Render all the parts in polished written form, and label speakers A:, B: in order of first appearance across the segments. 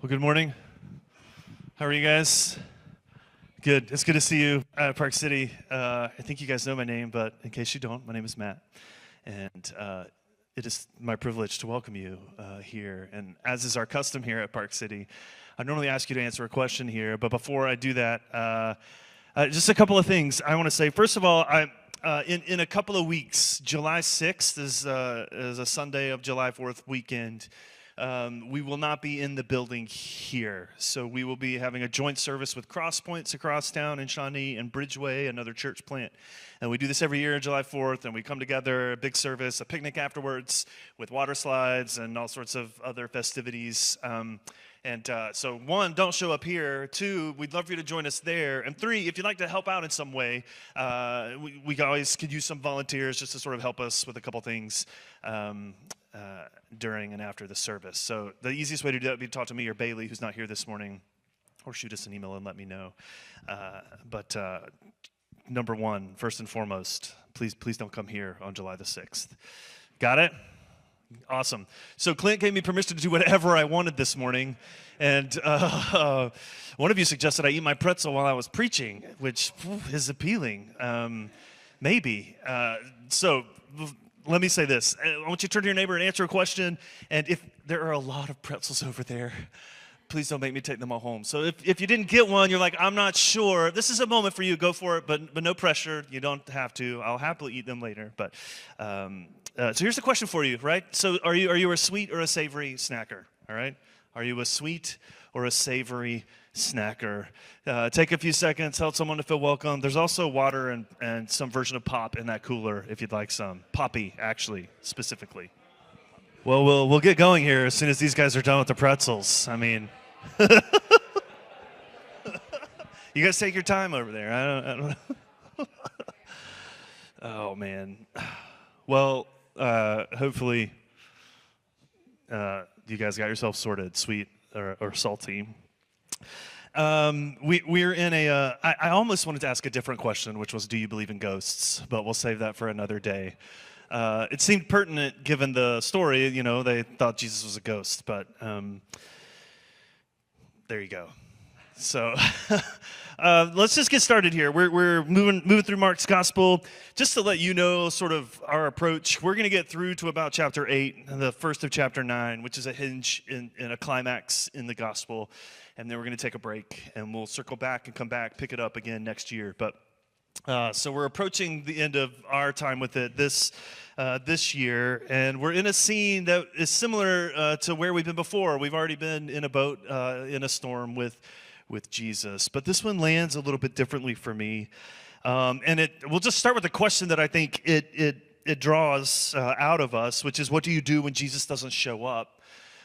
A: Well, good morning. How are you guys? Good. It's good to see you at Park City. I think you guys know my name, but in case you don't, my name is Matt. And it is my privilege to welcome you here. And as is our custom here at Park City, I normally ask you to answer a question here. But before I do that, just a couple of things I want to say. First of all, in a couple of weeks, July 6th is a Sunday of July 4th weekend. We will not be in the building here. So we will be having a joint service with Cross Points across town in Shawnee and Bridgeway, another church plant. And we do this every year, July 4th, and we come together, a big service, a picnic afterwards with water slides and all sorts of other festivities. So one, don't show up here. Two, we'd love for you to join us there. And three, if you'd like to help out in some way, we always could use some volunteers just to sort of help us with a couple things during and after the service. So the easiest way to do that would be to talk to me or Bailey, who's not here this morning, or shoot us an email and let me know. But number one, first and foremost, please don't come here on July the 6th. Got it? Awesome. So Clint gave me permission to do whatever I wanted this morning, and one of you suggested I eat my pretzel while I was preaching, which is appealing. Maybe. So let me say this. I want you to turn to your neighbor and answer a question, and if there are a lot of pretzels over there, please don't make me take them all home. So if you didn't get one, you're like, I'm not sure. This is a moment for you. Go for it, but no pressure. You don't have to. I'll happily eat them later. But so here's the question for you, right? So are you a sweet or a savory snacker? All right? Are you a sweet or a savory snacker? Take a few seconds, help someone to feel welcome. There's also water and some version of pop in that cooler if you'd like some. Poppy, actually, specifically. Well, we'll get going here as soon as these guys are done with the pretzels. I mean, you guys take your time over there. I don't know. Oh, man. Well, hopefully you guys got yourself sorted, sweet or salty. We're in I almost wanted to ask a different question, which was, do you believe in ghosts? But we'll save that for another day. It seemed pertinent given the story. You know, they thought Jesus was a ghost, but there you go. So let's just get started here. We're moving through Mark's gospel. Just to let you know sort of our approach, we're going to get through to about chapter 8, the first of chapter 9, which is a hinge in a climax in the gospel. And then we're going to take a break, and we'll circle back and come back, pick it up again next year. But so we're approaching the end of our time with it this year, and we're in a scene that is similar to where we've been before. We've already been in a boat in a storm with Jesus, but this one lands a little bit differently for me. And we'll just start with the question that I think it draws out of us, which is, what do you do when Jesus doesn't show up?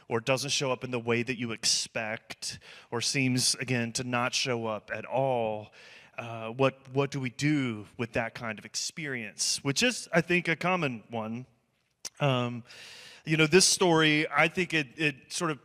A: Or doesn't show up in the way that you expect, or seems, again, to not show up at all. What do we do with that kind of experience? Which is, I think, a common one. This story, I think it sort of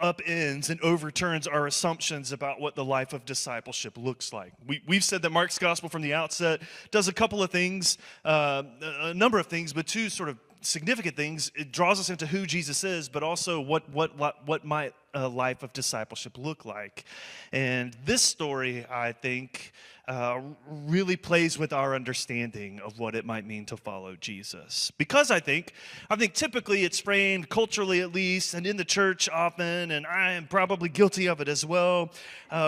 A: upends and overturns our assumptions about what the life of discipleship looks like. We've said that Mark's gospel from the outset does a couple of things, a number of things, but two sort of significant things. It draws us into who Jesus is, but also what might a life of discipleship look like. And this story, I think, really plays with our understanding of what it might mean to follow Jesus. Because I think typically it's framed culturally, at least, and in the church often, and I am probably guilty of it as well.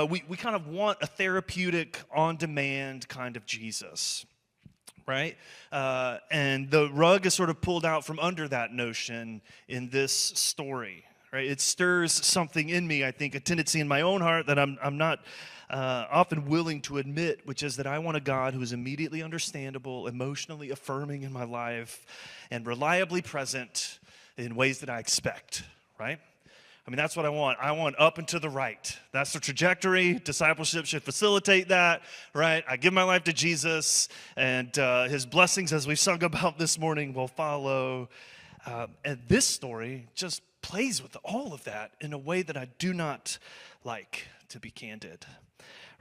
A: We kind of want a therapeutic, on-demand kind of Jesus. Right? And the rug is sort of pulled out from under that notion in this story. Right? It stirs something in me, I think, a tendency in my own heart that I'm not often willing to admit, which is that I want a God who is immediately understandable, emotionally affirming in my life, and reliably present in ways that I expect. Right? I mean, that's what I want. I want up and to the right. That's the trajectory. Discipleship should facilitate that, right? I give my life to Jesus, and his blessings, as we've sung about this morning, will follow. And this story just plays with all of that in a way that I do not like, to be candid,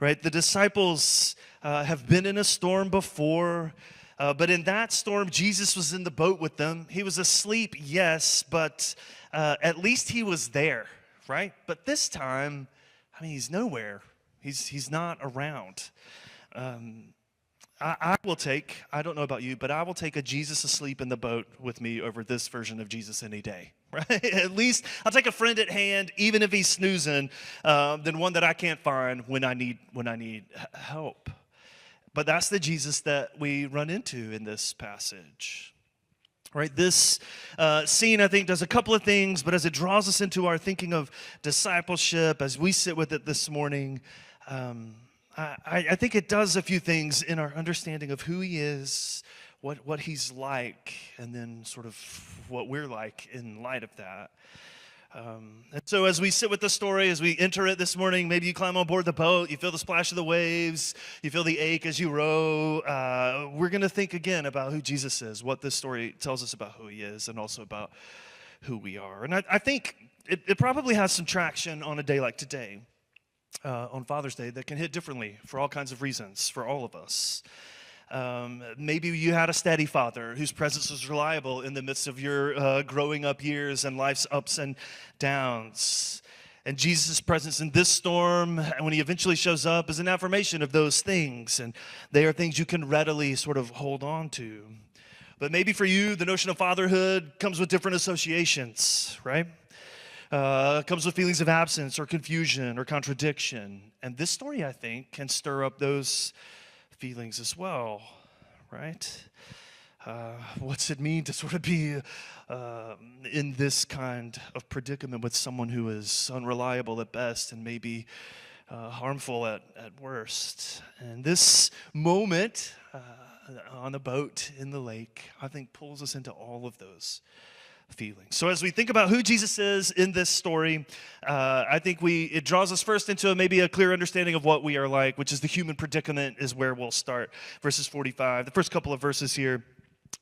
A: right? The disciples have been in a storm before. But in that storm, Jesus was in the boat with them. He was asleep, yes, but at least he was there, right? But this time, I mean, he's nowhere. He's not around. I will take, I don't know about you, but I will take a Jesus asleep in the boat with me over this version of Jesus any day, right? At least I'll take a friend at hand, even if he's snoozing, than one that I can't find when I need help. But that's the Jesus that we run into in this passage. Right, this scene, I think, does a couple of things, but as it draws us into our thinking of discipleship, as we sit with it this morning, I think it does a few things in our understanding of who he is, what he's like, and then sort of what we're like in light of that. And so as we sit with the story, as we enter it this morning, maybe you climb on board the boat, you feel the splash of the waves, you feel the ache as you row. We're going to think again about who Jesus is, what this story tells us about who he is, and also about who we are. And I think it probably has some traction on a day like today, on Father's Day, that can hit differently for all kinds of reasons for all of us. Maybe you had a steady father whose presence was reliable in the midst of your growing up years and life's ups and downs. And Jesus' presence in this storm, and when he eventually shows up, is an affirmation of those things. And they are things you can readily sort of hold on to. But maybe for you, the notion of fatherhood comes with different associations, right? Comes with feelings of absence or confusion or contradiction. And this story, I think, can stir up those feelings as well, right? What's it mean to sort of be in this kind of predicament with someone who is unreliable at best and maybe harmful at worst? And this moment on the boat in the lake, I think, pulls us into all of those feelings. So as we think about who Jesus is in this story, I think it draws us first into maybe a clear understanding of what we are like, which is the human predicament is where we'll start. Verses 45, the first couple of verses here.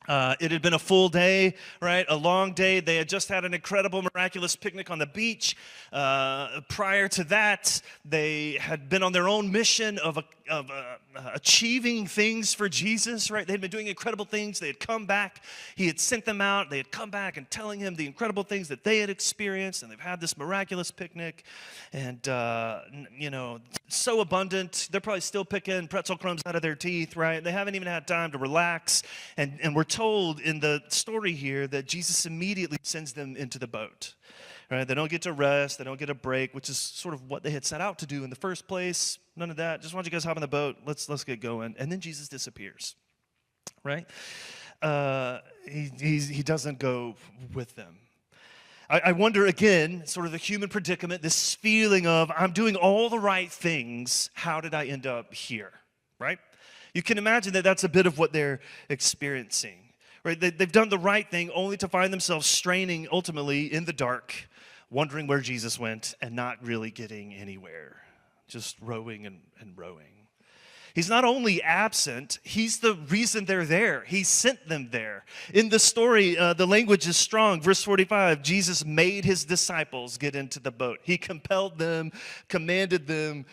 A: It had been a full day, right? A long day. They had just had an incredible, miraculous picnic on the beach. Prior to that, they had been on their own mission of achieving things for Jesus, right? They had been doing incredible things. They had come back. He had sent them out. They had come back and telling him the incredible things that they had experienced, and they've had this miraculous picnic, and, so abundant. They're probably still picking pretzel crumbs out of their teeth, right? They haven't even had time to relax, and we're told in the story here that Jesus immediately sends them into the boat. Right? They don't get to rest. They don't get a break, which is sort of what they had set out to do in the first place. None of that. Just why don't you guys hop on the boat? Let's get going. And then Jesus disappears. Right? He doesn't go with them. I wonder again, sort of the human predicament, this feeling of I'm doing all the right things. How did I end up here? Right? You can imagine that that's a bit of what they're experiencing. Right? They've done the right thing only to find themselves straining ultimately in the dark, wondering where Jesus went and not really getting anywhere, just rowing and rowing. He's not only absent, he's the reason they're there. He sent them there. In the story, the language is strong. Verse 45, Jesus made his disciples get into the boat. He compelled them, commanded them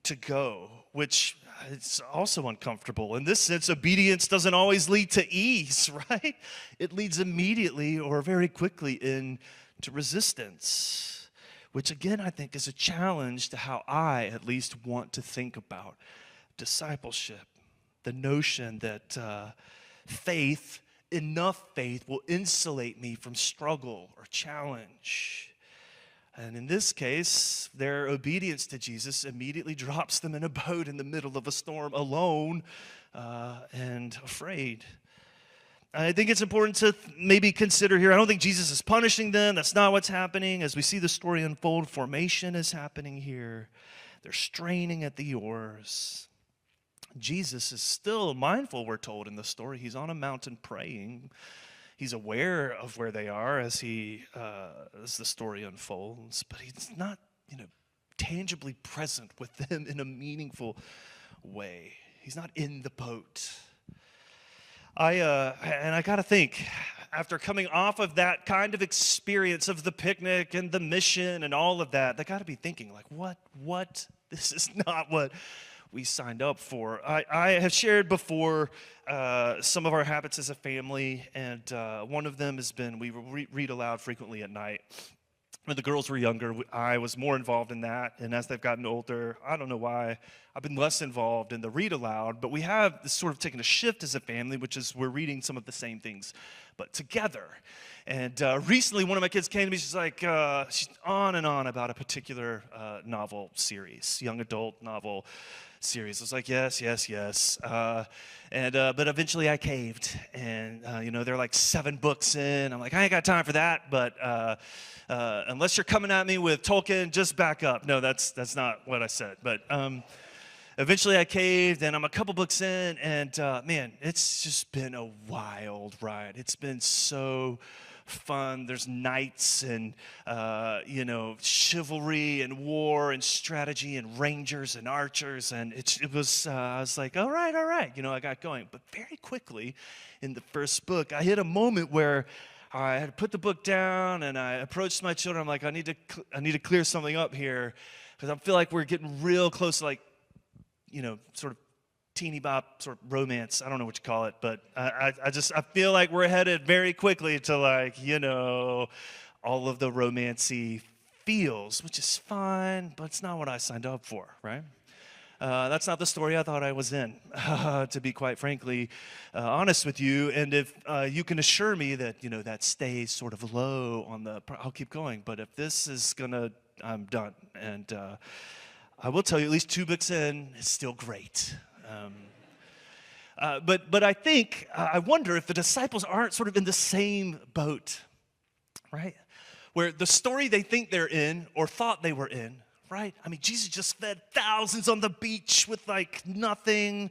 A: to go, which it's also uncomfortable. In this sense, obedience doesn't always lead to ease, right? It leads immediately or very quickly into resistance, which again, I think is a challenge to how I at least want to think about discipleship. The notion that enough faith will insulate me from struggle or challenge. And in this case, their obedience to Jesus immediately drops them in a boat in the middle of a storm, alone and afraid. I think it's important to maybe consider here, I don't think Jesus is punishing them. That's not what's happening. As we see the story unfold, formation is happening here. They're straining at the oars. Jesus is still mindful, we're told in the story. He's on a mountain praying. He's aware of where they are as the story unfolds, but he's not, tangibly present with them in a meaningful way. He's not in the boat. I got to think, after coming off of that kind of experience of the picnic and the mission and all of that, they got to be thinking, like, what? This is not what we signed up for. I have shared before some of our habits as a family, and one of them has been we read aloud frequently at night. When the girls were younger, I was more involved in that. And as they've gotten older, I don't know why, I've been less involved in the read aloud. But we have this sort of taken a shift as a family, which is we're reading some of the same things, but together. And recently, one of my kids came to me. She's like, she's on and on about a particular novel series, young adult novel series. I was like, yes, yes, yes. But eventually I caved. And, they're like 7 books in. I'm like, I ain't got time for that. But unless you're coming at me with Tolkien, just back up. No, that's not what I said. But eventually I caved, and I'm a couple books in. And, man, it's just been a wild ride. It's been so fun. There's knights and chivalry and war and strategy and rangers and archers, and it was I was like, all right, I got going. But very quickly in the first book, I hit a moment where I had put the book down and I approached my children. I'm like, I need to clear something up here, because I feel like we're getting real close to, like, sort of teeny bop sort of romance. I don't know what you call it, but I feel like we're headed very quickly to, like, all of the romancy feels, which is fine, but it's not what I signed up for, right? That's not the story I thought I was in, to be quite frankly honest with you. And if you can assure me that, that stays sort of low on I'll keep going. But if this is I'm done. And I will tell you, at least 2 books in, it's still great. But I think, I wonder if the disciples aren't sort of in the same boat, right? Where the story they think they're in or thought they were in, right? I mean, Jesus just fed thousands on the beach with like nothing.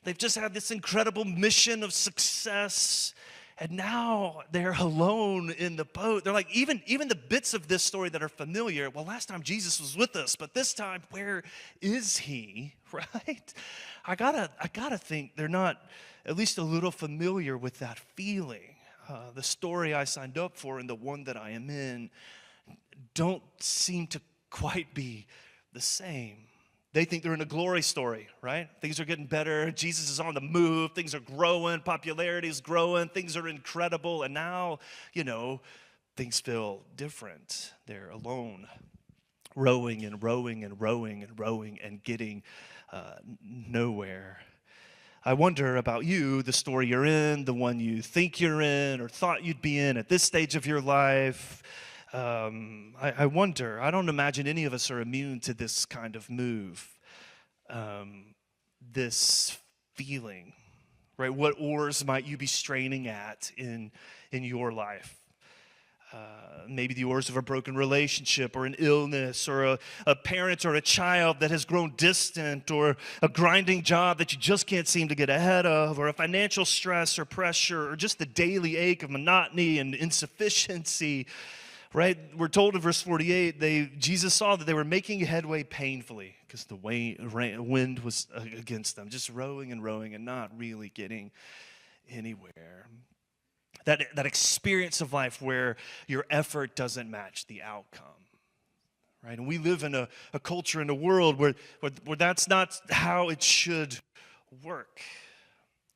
A: They've just had this incredible mission of success. And now they're alone in the boat. They're like, even the bits of this story that are familiar, well, last time Jesus was with us, but this time, where is he, right? I gotta think they're not at least a little familiar with that feeling. The story I signed up for and the one that I am in don't seem to quite be the same. They think they're in a glory story, right? Things are getting better. Jesus is on the move. Things are growing. Popularity is growing. Things are incredible. And now, things feel different. They're alone, rowing and rowing and rowing and rowing and getting nowhere. I wonder about you, the story you're in, the one you think you're in or thought you'd be in at this stage of your life. I wonder, I don't imagine any of us are immune to this kind of move, this feeling, right? What oars might you be straining at in your life? Maybe the oars of a broken relationship or an illness or a parent or a child that has grown distant or a grinding job that you just can't seem to get ahead of or a financial stress or pressure or just the daily ache of monotony and insufficiency. Right? We're told in verse 48, Jesus saw that they were making headway painfully because the wind was against them, just rowing and rowing and not really getting anywhere. That experience of life where your effort doesn't match the outcome. Right? And we live in a culture, in a world where that's not how it should work.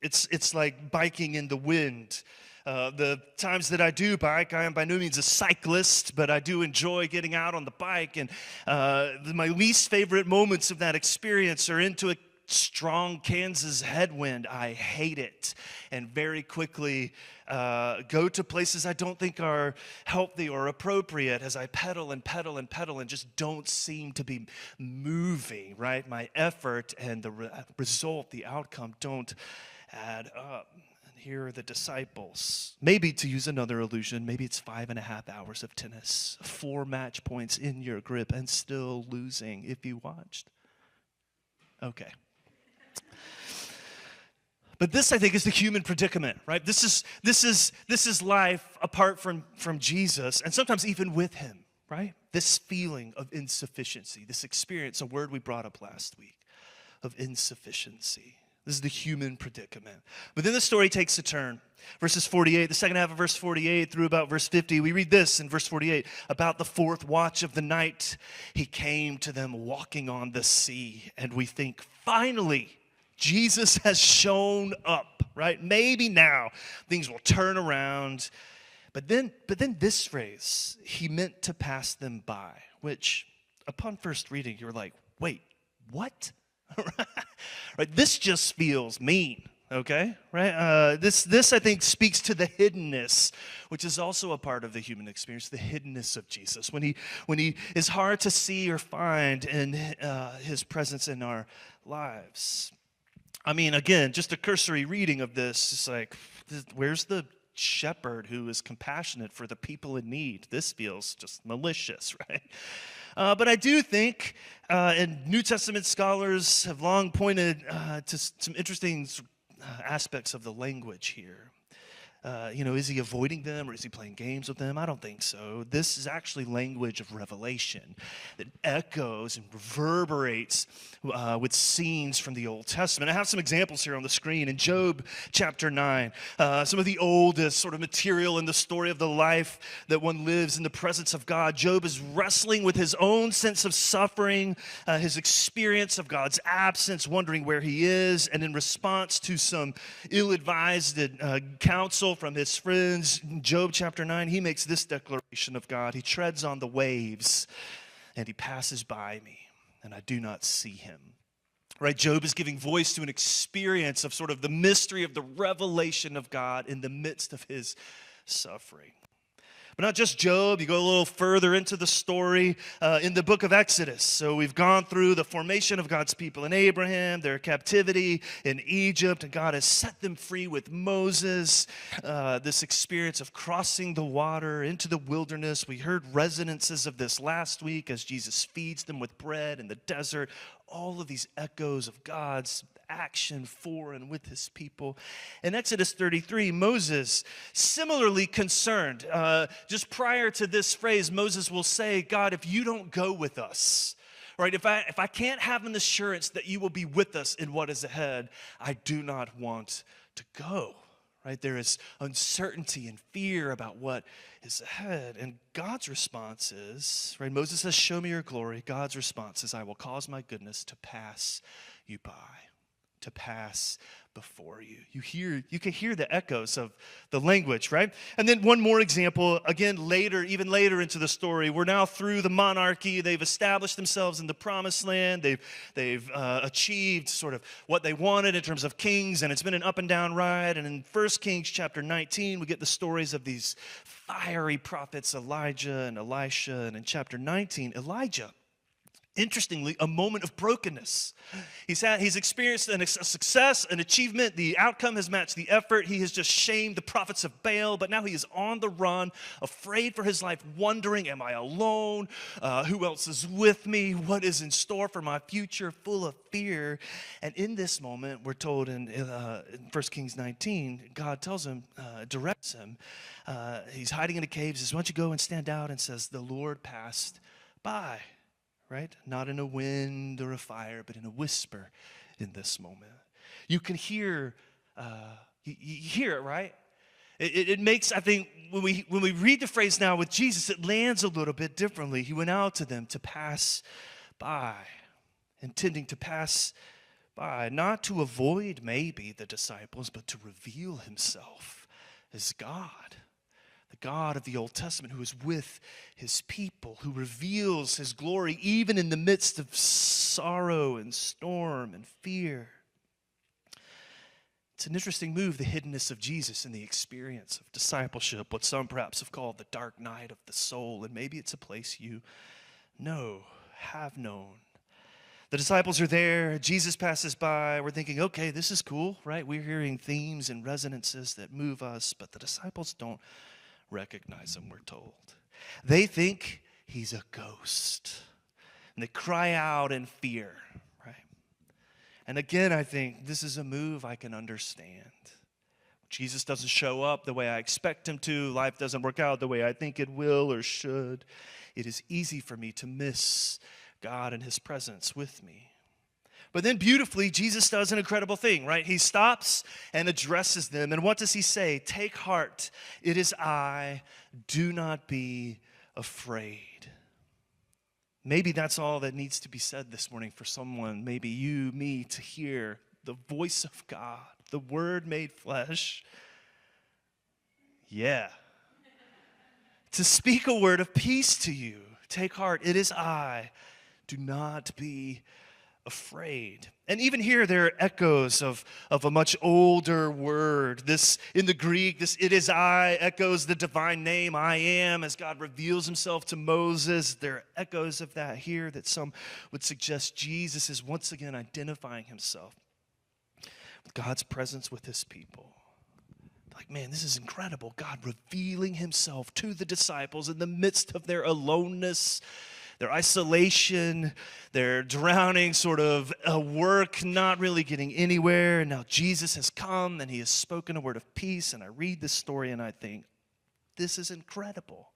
A: It's like biking in the wind. The times that I do bike, I am by no means a cyclist, but I do enjoy getting out on the bike. And my least favorite moments of that experience are into a strong Kansas headwind. I hate it. And very quickly go to places I don't think are healthy or appropriate as I pedal and pedal and pedal and just don't seem to be moving, right? My effort and the result, the outcome don't add up. Here are the disciples. Maybe, to use another illusion, maybe it's 5.5 hours of tennis, 4 match points in your grip, and still losing if you watched. Okay. But this, I think, is the human predicament, right? This is life apart from Jesus, and sometimes even with him, right? This feeling of insufficiency, this experience, a word we brought up last week, of insufficiency. This is the human predicament. But then the story takes a turn. Verses 48, the second half of verse 48 through about verse 50, we read this in verse 48. About the 4th watch of the night, he came to them walking on the sea. And we think, finally, Jesus has shown up, right? Maybe now things will turn around. But then this phrase, he meant to pass them by, which upon first reading, you're like, wait, what? Right? This just feels mean, okay? Right? This I think speaks to the hiddenness, which is also a part of the human experience, the hiddenness of Jesus. When he is hard to see or find in his presence in our lives. I mean, again, just a cursory reading of this is like, where's the shepherd who is compassionate for the people in need? This feels just malicious, right? But I do think, and New Testament scholars have long pointed to some interesting aspects of the language here. Is he avoiding them or is he playing games with them? I don't think so. This is actually language of revelation that echoes and reverberates with scenes from the Old Testament. I have some examples here on the screen. In Job chapter 9, some of the oldest sort of material in the story of the life that one lives in the presence of God. Job is wrestling with his own sense of suffering, his experience of God's absence, wondering where he is, and in response to some ill-advised counsel from his friends, Job chapter 9, he makes this declaration of God. He treads on the waves and he passes by me and I do not see him. Right? Job is giving voice to an experience of sort of the mystery of the revelation of God in the midst of his suffering. But not just Job, you go a little further into the story in the book of Exodus. So we've gone through the formation of God's people in Abraham, their captivity in Egypt, and God has set them free with Moses, this experience of crossing the water into the wilderness. We heard resonances of this last week as Jesus feeds them with bread in the desert. All of these echoes of God's action for and with his people. In Exodus 33, Moses, similarly concerned, just prior to this phrase, Moses will say, God, if you don't go with us, right, if I can't have an assurance that you will be with us in what is ahead, I do not want to go. Right? There is uncertainty and fear about what is ahead. And God's response is, right? Moses says, show me your glory. God's response is, I will cause my goodness to pass you by, to pass before you. You can hear the echoes of the language, right? And then one more example, again, even later into the story. We're now through the monarchy. They've established themselves in the promised land. They've achieved sort of what they wanted in terms of kings, and it's been an up and down ride. And in 1 Kings chapter 19, we get the stories of these fiery prophets, Elijah and Elisha. And in chapter 19, Elijah, interestingly, a moment of brokenness. He's experienced a success, an achievement. The outcome has matched the effort. He has just shamed the prophets of Baal, but now he is on the run, afraid for his life, wondering, am I alone? Who else is with me? What is in store for my future? Full of fear. And in this moment, we're told in 1 Kings 19, God tells him, directs him. He's hiding in the caves. He says, why don't you go and stand out? And says, the Lord passed by. Right? Not in a wind or a fire, but in a whisper in this moment. You can hear, you hear it, right? It makes, I think, when we read the phrase now with Jesus, it lands a little bit differently. He went out to them to pass by, intending to pass by, not to avoid maybe the disciples, but to reveal himself as God. The God of the Old Testament who is with his people, who reveals his glory even in the midst of sorrow and storm and fear. It's an interesting move, the hiddenness of Jesus and the experience of discipleship, what some perhaps have called the dark night of the soul, and maybe it's a place you have known. The disciples are there, Jesus passes by, we're thinking, okay, this is cool, right? We're hearing themes and resonances that move us, but the disciples don't recognize him, we're told. They think he's a ghost. And they cry out in fear, right? And again, I think this is a move I can understand. Jesus doesn't show up the way I expect him to. Life doesn't work out the way I think it will or should. It is easy for me to miss God and his presence with me. But then beautifully, Jesus does an incredible thing, right? He stops and addresses them. And what does he say? Take heart, it is I, do not be afraid. Maybe that's all that needs to be said this morning for someone, maybe you, me, to hear the voice of God, the Word made flesh. Yeah, to speak a word of peace to you. Take heart, it is I. Do not be afraid. And even here, there are echoes of a much older word. This, in the Greek, this it is I echoes the divine name, I am, as God reveals himself to Moses. There are echoes of that here that some would suggest Jesus is once again identifying himself with God's presence with his people. Like, man, this is incredible. God revealing himself to the disciples in the midst of their aloneness, their isolation, their drowning sort of work, not really getting anywhere. And now Jesus has come and he has spoken a word of peace. And I read this story and I think, this is incredible.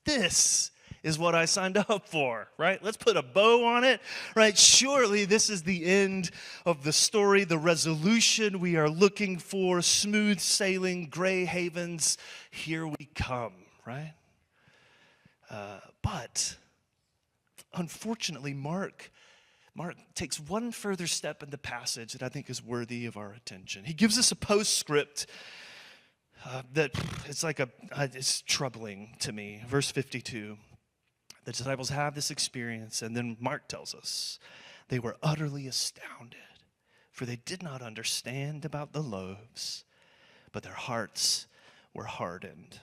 A: This is what I signed up for, right? Let's put a bow on it, right? Surely this is the end of the story, the resolution we are looking for, smooth sailing, gray havens, here we come, right? But unfortunately, Mark takes one further step in the passage that I think is worthy of our attention. He gives us a postscript that it's troubling to me. Verse 52. The disciples have this experience, and then Mark tells us they were utterly astounded, for they did not understand about the loaves, but their hearts were hardened.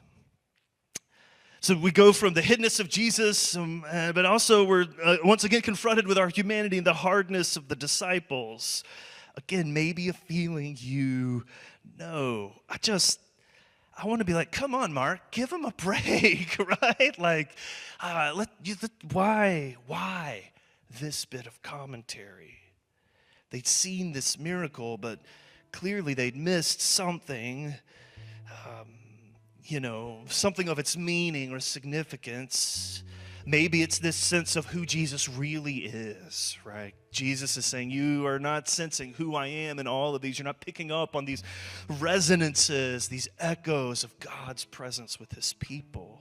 A: So we go from the hiddenness of Jesus, but also we're once again confronted with our humanity and the hardness of the disciples. Again, maybe a feeling you know. I want to be like, come on, Mark, give him a break, right? Like, why this bit of commentary? They'd seen this miracle, but clearly they'd missed something, something of its meaning or significance. Maybe it's this sense of who Jesus really is, right? Jesus is saying, you are not sensing who I am in all of these. You're not picking up on these resonances, these echoes of God's presence with his people.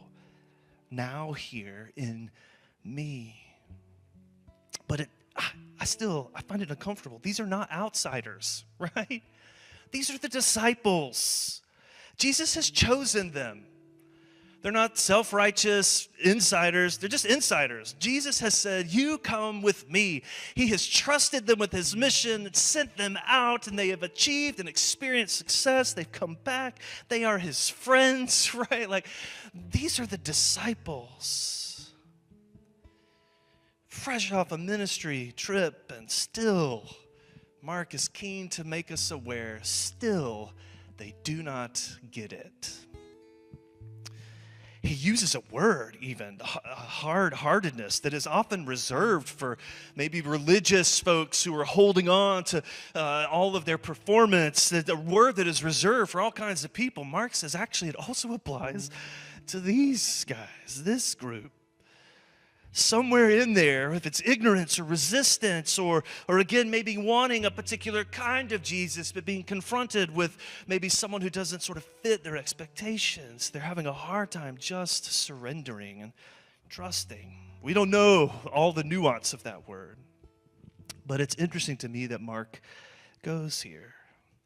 A: Now here in me. But I find it uncomfortable. These are not outsiders, right? These are the disciples. Jesus has chosen them. They're not self-righteous insiders. They're just insiders. Jesus has said, you come with me. He has trusted them with his mission, sent them out, and they have achieved and experienced success. They've come back. They are his friends, right? Like, these are the disciples. Fresh off a ministry trip, and still, Mark is keen to make us aware, still, they do not get it. He uses a word even, hard-heartedness, that is often reserved for maybe religious folks who are holding on to all of their performance, a word that is reserved for all kinds of people. Mark says actually it also applies to these guys, this group. Somewhere in there, if it's ignorance or resistance or again, maybe wanting a particular kind of Jesus, but being confronted with maybe someone who doesn't sort of fit their expectations, they're having a hard time just surrendering and trusting. We don't know all the nuance of that word, but it's interesting to me that Mark goes here.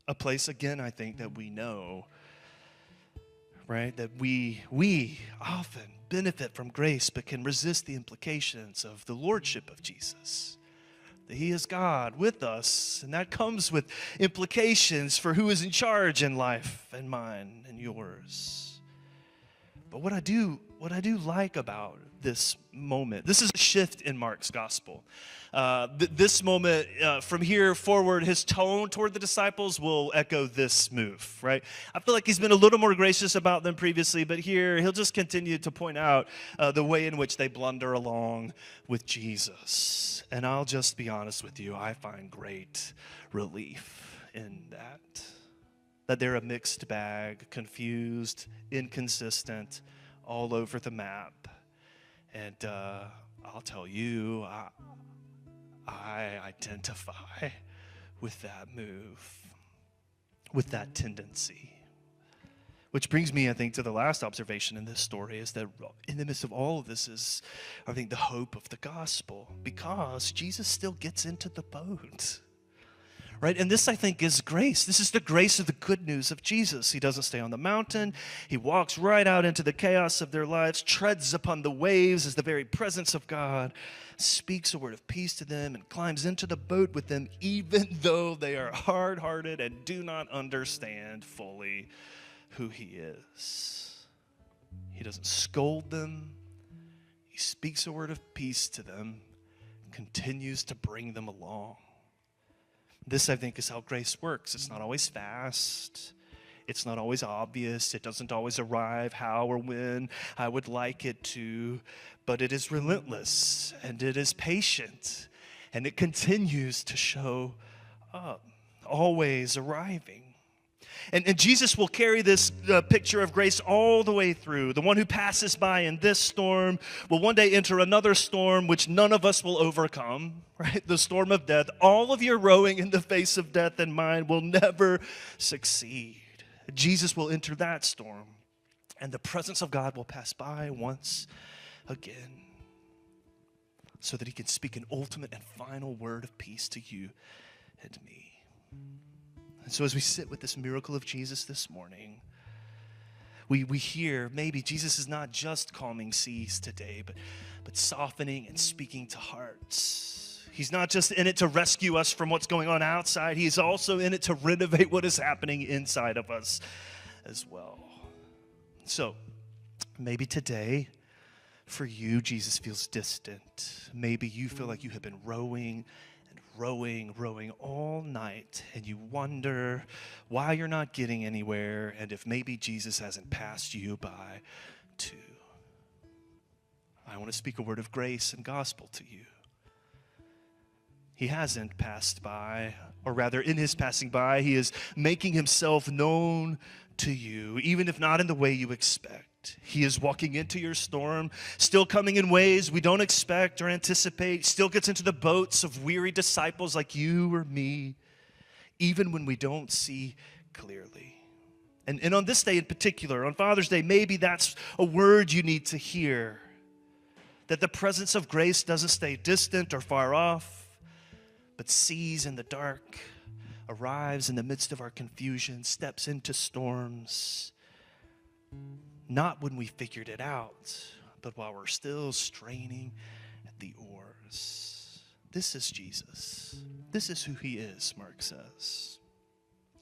A: A place, again, I think that we know, right? That we often benefit from grace, but can resist the implications of the lordship of Jesus. That he is God with us, and that comes with implications for who is in charge in life and mine and yours. But what I do like about this moment, this is a shift in Mark's gospel. This moment, from here forward, his tone toward the disciples will echo this move, right? I feel like he's been a little more gracious about them previously, but here he'll just continue to point out the way in which they blunder along with Jesus. And I'll just be honest with you, I find great relief in that they're a mixed bag, confused, inconsistent, all over the map. And I'll tell you, I identify with that move, with that tendency. Which brings me, I think, to the last observation in this story, is that in the midst of all of this is, I think, the hope of the gospel, because Jesus still gets into the boat. right? And this, I think, is grace. This is the grace of the good news of Jesus. He doesn't stay on the mountain. He walks right out into the chaos of their lives, treads upon the waves as the very presence of God, speaks a word of peace to them, and climbs into the boat with them, even though they are hard-hearted and do not understand fully who he is. He doesn't scold them. He speaks a word of peace to them, continues to bring them along. This, I think, is how grace works. It's not always fast. It's not always obvious. It doesn't always arrive how or when I would like it to, but it is relentless, and it is patient, and it continues to show up, always arriving. And Jesus will carry this picture of grace all the way through. The one who passes by in this storm will one day enter another storm which none of us will overcome, right? The storm of death. All of your rowing in the face of death and mine will never succeed. Jesus will enter that storm, and the presence of God will pass by once again so that he can speak an ultimate and final word of peace to you and me. And so as we sit with this miracle of Jesus this morning, we hear maybe Jesus is not just calming seas today, but softening and speaking to hearts. He's not just in it to rescue us from what's going on outside. He's also in it to renovate what is happening inside of us as well. So maybe today, for you, Jesus feels distant. Maybe you feel like you have been rowing all night, and you wonder why you're not getting anywhere, and if maybe Jesus hasn't passed you by too. I want to speak a word of grace and gospel to you. He hasn't passed by, or rather in his passing by, he is making himself known to you, even if not in the way you expect. He is walking into your storm, still coming in ways we don't expect or anticipate, still gets into the boats of weary disciples like you or me, even when we don't see clearly. And on this day in particular, on Father's Day, maybe that's a word you need to hear, that the presence of grace doesn't stay distant or far off, but sees in the dark, arrives in the midst of our confusion, steps into storms, not when we figured it out, but while we're still straining at the oars. This is Jesus. This is who he is, Mark says.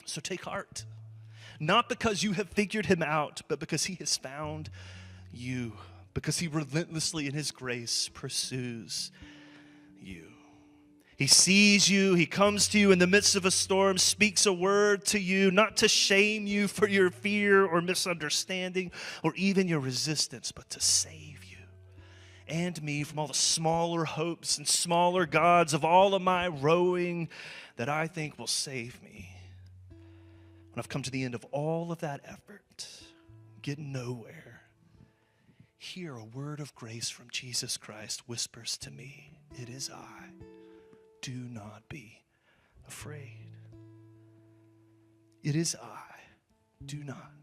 A: So take heart, not because you have figured him out, but because he has found you, because he relentlessly in his grace pursues you. He sees you, he comes to you in the midst of a storm, speaks a word to you, not to shame you for your fear or misunderstanding or even your resistance, but to save you and me from all the smaller hopes and smaller gods of all of my rowing that I think will save me. When I've come to the end of all of that effort, get nowhere, hear a word of grace from Jesus Christ whispers to me, "It is I. Do not be afraid." It is I. Do not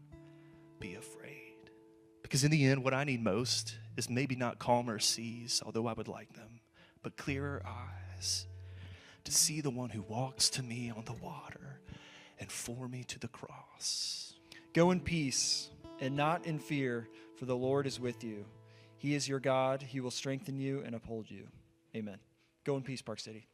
A: be afraid. Because in the end, what I need most is maybe not calmer seas, although I would like them, but clearer eyes to see the one who walks to me on the water and for me to the cross.
B: Go in peace and not in fear, for the Lord is with you. He is your God. He will strengthen you and uphold you. Amen. Go in peace, Park City.